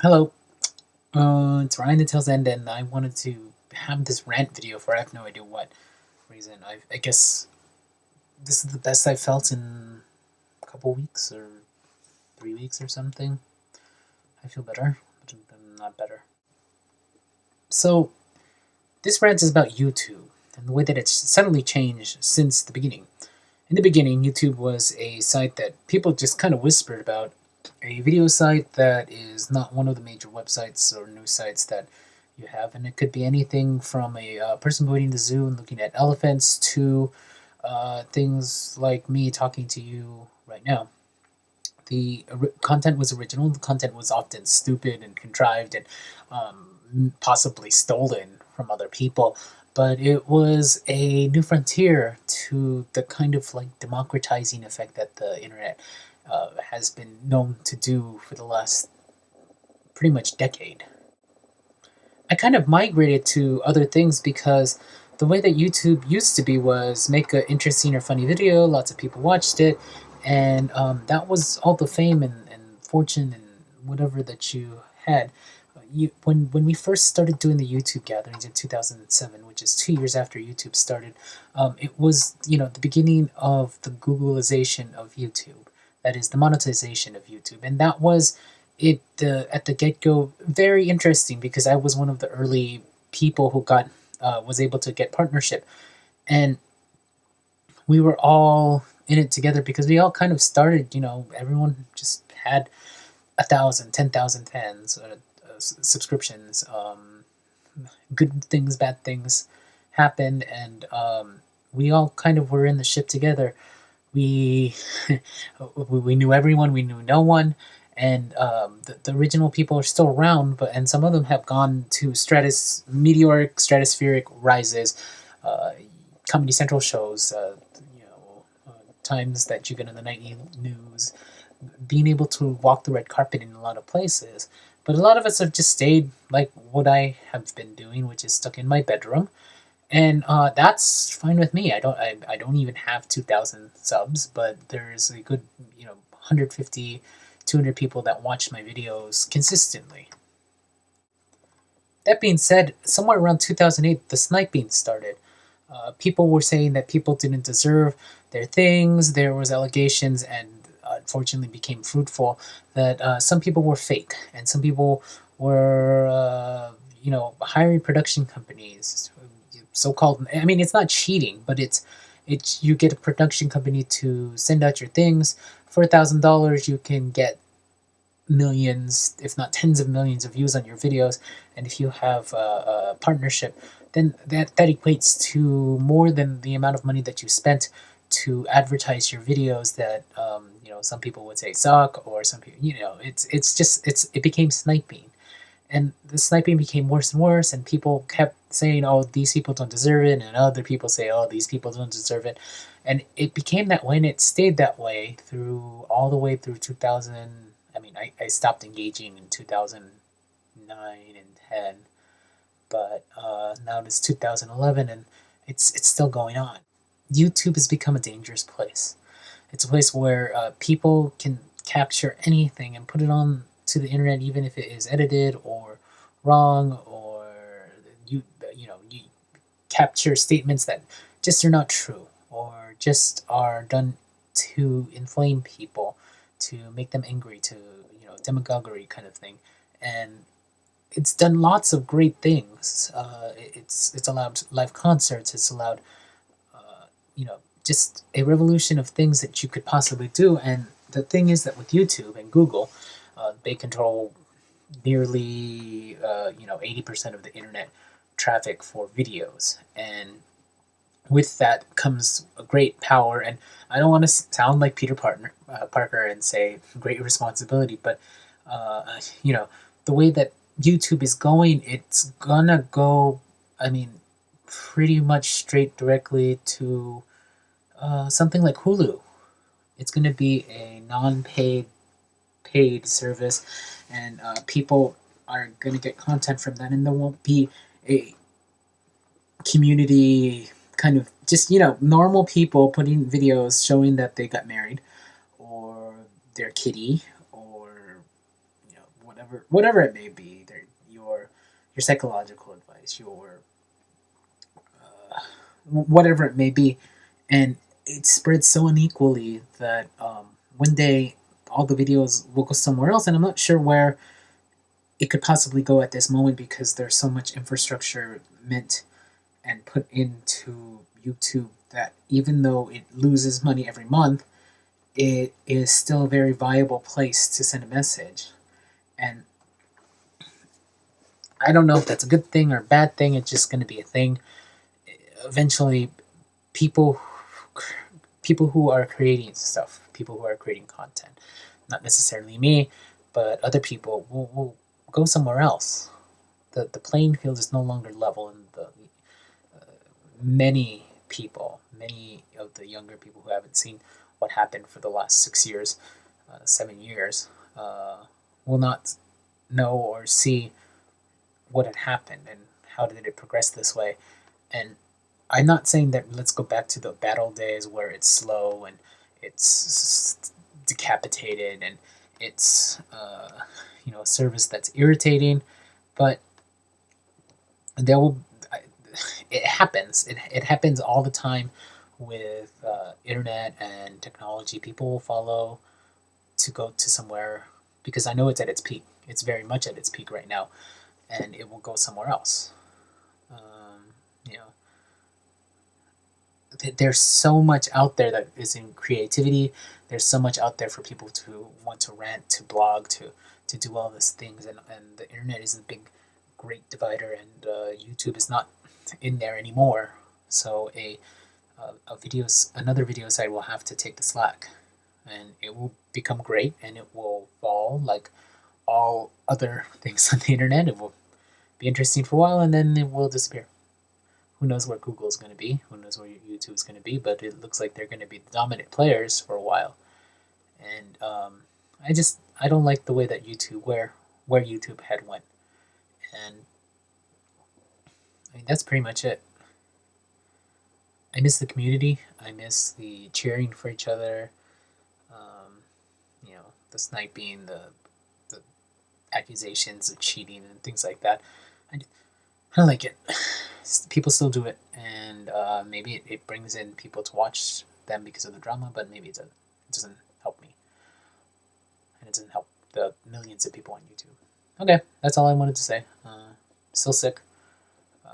Hello, it's Ryan the Tailsend, and I wanted to have this rant video for I have no idea what reason. I guess this is the best I've felt in a couple weeks or 3 weeks or something. I feel better, but I'm not better. So, this rant is about YouTube and the way that it's suddenly changed since the beginning. In the beginning, YouTube was a site that people just kind of whispered about, a video site that is not one of the major websites or news sites that you have, and it could be anything from a person going to the zoo and looking at elephants to things like me talking to you right now. The content was original. The content was often stupid and contrived and possibly stolen from other people, but it was a new frontier to the kind of like democratizing effect that the internet has been known to do for the last pretty much decade. I kind of migrated to other things because the way that YouTube used to be was make an interesting or funny video, lots of people watched it, and that was all the fame and fortune and whatever that you had. When we first started doing the YouTube gatherings in 2007, which is 2 years after YouTube started, it was the beginning of the Googleization of YouTube. That is the monetization of YouTube, and that was it at the get go very interesting because I was one of the early people who got was able to get partnership, and we were all in it together because we all kind of started. Everyone just had 1,000, 10,000 fans, subscriptions. Good things, bad things happened, and we all kind of were in the ship together. We we knew everyone, we knew no one, and the original people are still around, and some of them have gone to meteoric, stratospheric rises, uh, Comedy Central shows, times that you get in the nightly news, being able to walk the red carpet in a lot of places. But a lot of us have just stayed like what I have been doing, which is stuck in my bedroom, and that's fine with me. I don't even have 2,000 subs, but there's a good 150, 200 people that watch my videos consistently. That being said, somewhere around 2008, the sniping started. People were saying that people didn't deserve their things. There was allegations, and unfortunately became fruitful, that some people were fake, and some people were, hiring production companies, so-called. I mean, it's not cheating, but it's you get a production company to send out your things for $1,000. You can get millions, if not tens of millions, of views on your videos, and if you have a partnership, then that equates to more than the amount of money that you spent to advertise your videos that some people would say suck, or some people, it became sniping, and the sniping became worse and worse, and people kept saying, oh, these people don't deserve it, and other people say, oh, these people don't deserve it, and it became that way, and it stayed that way through all the way through 2000. I mean, I stopped engaging in 2009 and 10, but now it's 2011, and it's still going on. YouTube has become a dangerous place. It's a place where people can capture anything and put it on to the internet, even if it is edited or wrong, or you capture statements that just are not true, or just are done to inflame people, to make them angry, to demagoguery kind of thing, and it's done lots of great things. It's allowed live concerts. It's allowed just a revolution of things that you could possibly do. And the thing is that with YouTube and Google, they control nearly 80% of the internet traffic for videos, and with that comes a great power. And I don't want to sound like Parker and say great responsibility, but the way that YouTube is going, it's gonna go. I mean, pretty much straight directly to something like Hulu. It's going to be a paid service, and people are going to get content from that, and there won't be a community kind of just normal people putting videos showing that they got married, or their kitty, or whatever it may be, your psychological advice, your whatever it may be, and it spreads so unequally that one day all the videos will go somewhere else, and I'm not sure where it could possibly go at this moment because there's so much infrastructure meant and put into YouTube that even though it loses money every month, it is still a very viable place to send a message. And I don't know if that's a good thing or a bad thing. It's just going to be a thing. Eventually, people who are creating stuff, people who are creating content, not necessarily me, but other people will go somewhere else. The playing field is no longer level, and many of the younger people who haven't seen what happened for the last 6 years, 7 years, will not know or see what had happened and how did it progress this way. And I'm not saying that let's go back to the battle days where it's slow and it's decapitated and it's a service that's irritating, but there will it happens. It happens all the time with internet and technology. People will follow to go to somewhere because I know it's at its peak. It's very much at its peak right now, and it will go somewhere else. You know, there's so much out there that is in creativity. There's so much out there for people to want to rant, to blog, to do all these things, and the internet is a big, great divider, and YouTube is not in there anymore. So another video site will have to take the slack, and it will become great, and it will fall like all other things on the internet. It will be interesting for a while, and then it will disappear. Who knows where Google is going to be? Who knows where YouTube is going to be? But it looks like they're going to be the dominant players for a while. And I don't like the way that where YouTube had went. And I mean, that's pretty much it. I miss the community. I miss the cheering for each other. The sniping, the accusations of cheating and things like that. I don't like it. People still do it, and maybe it brings in people to watch them because of the drama, but maybe it doesn't help me. And it doesn't help the millions of people on YouTube. Okay, that's all I wanted to say. Still sick. I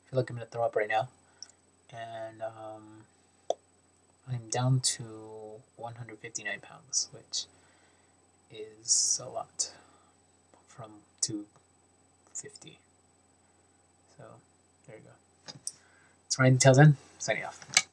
feel like I'm going to throw up right now. And I'm down to 159 pounds, which is a lot from 250. So there you go. It's Ryan the Tailsend, signing off.